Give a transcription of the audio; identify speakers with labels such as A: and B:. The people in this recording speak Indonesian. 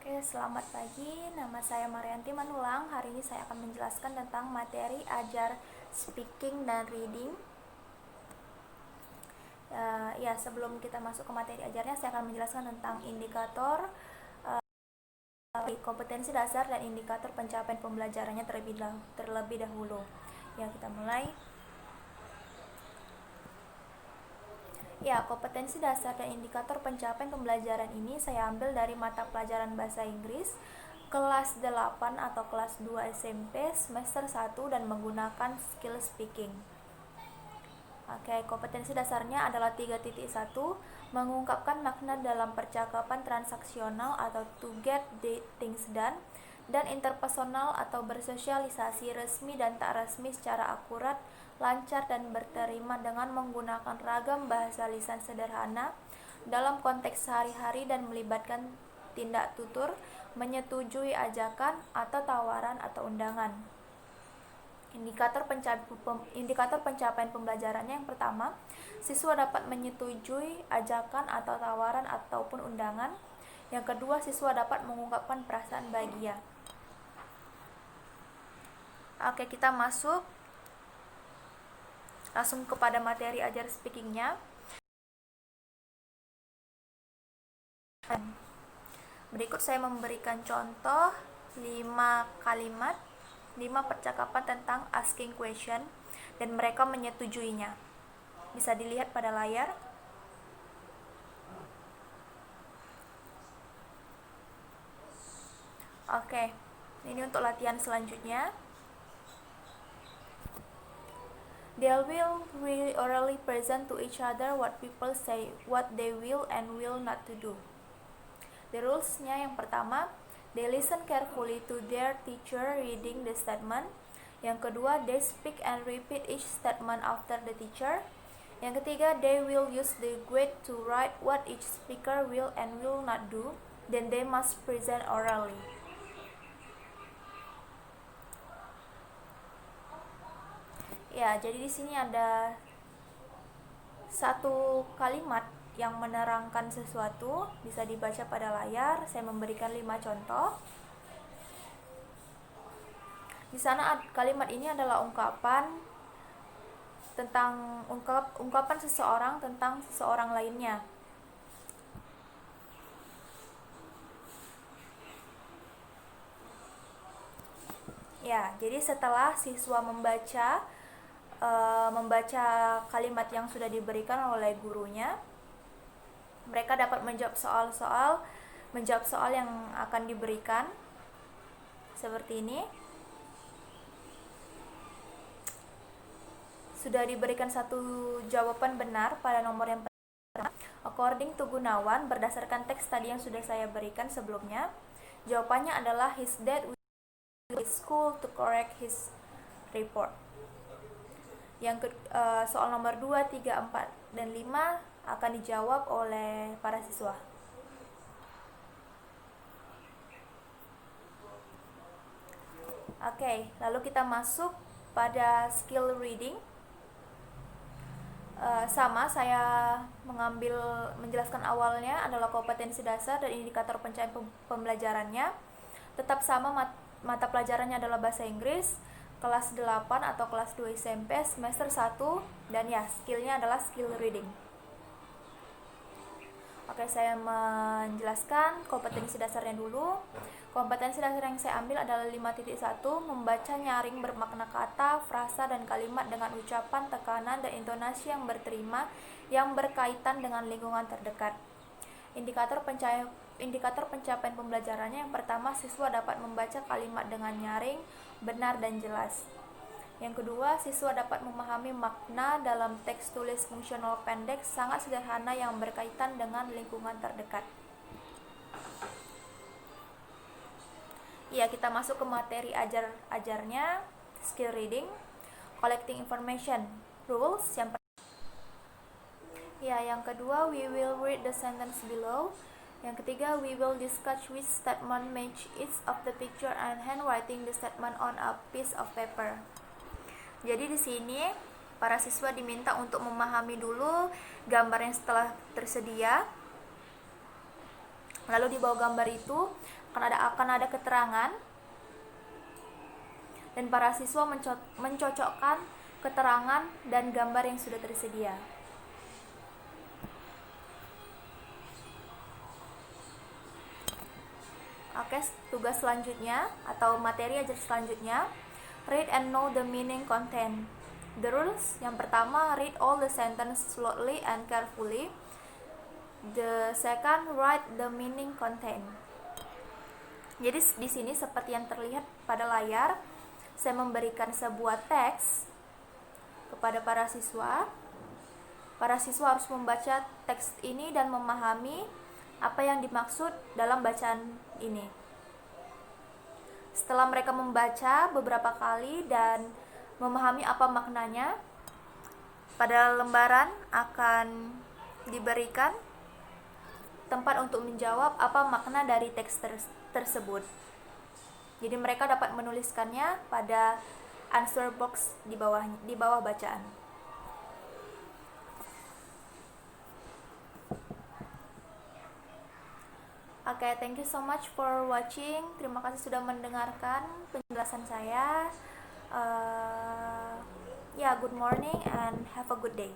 A: Oke, selamat pagi. Nama saya Marianti Manulang. Hari ini saya akan menjelaskan tentang materi ajar speaking dan reading. Sebelum kita masuk ke materi ajarnya, saya akan menjelaskan tentang indikator kompetensi dasar dan indikator pencapaian pembelajarannya terlebih dahulu. Ya, kita mulai. Ya, kompetensi dasar dan indikator pencapaian pembelajaran ini saya ambil dari mata pelajaran bahasa Inggris kelas 8 atau kelas 2 SMP semester 1 dan menggunakan skill speaking. Oke, kompetensi dasarnya adalah 3.1, mengungkapkan makna dalam percakapan transaksional atau to get the things done, dan interpersonal atau bersosialisasi resmi dan tak resmi secara akurat, lancar dan berterima dengan menggunakan ragam bahasa lisan sederhana dalam konteks sehari-hari dan melibatkan tindak tutur, menyetujui ajakan atau tawaran atau undangan. Indikator pencapaian pembelajarannya yang pertama, siswa dapat menyetujui ajakan atau tawaran ataupun undangan. Yang kedua, siswa dapat mengungkapkan perasaan bahagia. Oke, kita masuk langsung kepada materi ajar speakingnya. Berikut saya memberikan contoh 5 kalimat, 5 percakapan tentang asking question dan mereka menyetujuinya. Bisa dilihat pada layar. Oke, ini untuk latihan selanjutnya. They will orally present to each other what people say, what they will and will not to do. The rules-nya yang pertama, they listen carefully to their teacher reading the statement. Yang kedua, they speak and repeat each statement after the teacher. Yang ketiga, they will use the grid to write what each speaker will and will not do. Then they must present orally. Ya, jadi di sini ada satu kalimat yang menerangkan sesuatu, bisa dibaca pada layar. Saya memberikan 5 contoh. Di sana kalimat ini adalah ungkapan tentang ungkapan seseorang tentang seseorang lainnya. Ya, jadi setelah siswa membaca kalimat yang sudah diberikan oleh gurunya, mereka dapat menjawab soal yang akan diberikan seperti ini. Sudah diberikan satu jawaban benar pada nomor yang pertama. According to Gunawan, berdasarkan teks tadi yang sudah saya berikan sebelumnya, jawabannya adalah his dad will go to school to correct his report. Yang soal nomor 2, 3, 4, dan 5 akan dijawab oleh para siswa. Oke, lalu kita masuk pada skill reading. Saya menjelaskan awalnya adalah kompetensi dasar dan indikator pencapaian pembelajarannya. Tetap sama, mata pelajarannya adalah bahasa Inggris kelas 8 atau kelas 2 SMP semester 1, dan ya, skillnya adalah skill reading. Oke, saya menjelaskan kompetensi dasarnya dulu. Kompetensi dasar yang saya ambil adalah 5.1, membaca nyaring bermakna kata, frasa, dan kalimat dengan ucapan, tekanan, dan intonasi yang berterima yang berkaitan dengan lingkungan terdekat. Indikator pencapaian pembelajarannya yang pertama, siswa dapat membaca kalimat dengan nyaring, benar, dan jelas. Yang kedua, siswa dapat memahami makna dalam teks tulis fungsional pendek sangat sederhana yang berkaitan dengan lingkungan terdekat. Ya, kita masuk ke materi ajarnya, skill reading, collecting information, rules. Yang kedua, we will read the sentence below. Yang ketiga, we will discuss which statement match each of the picture and handwriting the statement on a piece of paper. Jadi di sini para siswa diminta untuk memahami dulu gambar yang setelah tersedia, Lalu di bawah gambar itu akan ada keterangan, dan para siswa mencocokkan keterangan dan gambar yang sudah tersedia. Oke, tugas selanjutnya atau materi ajar selanjutnya, read and know the meaning content. The rules, yang pertama, read all the sentence slowly and carefully. The second, write the meaning content. Jadi di sini seperti yang terlihat pada layar, saya memberikan sebuah teks kepada para siswa. Para siswa harus membaca teks ini dan memahami apa yang dimaksud dalam bacaan ini. Setelah mereka membaca beberapa kali dan memahami apa maknanya, pada lembaran akan diberikan tempat untuk menjawab apa makna dari teks tersebut. Jadi mereka dapat menuliskannya pada answer box di bawah bacaan. Oke, thank you so much for watching. Terima kasih sudah mendengarkan penjelasan saya. Good morning and have a good day.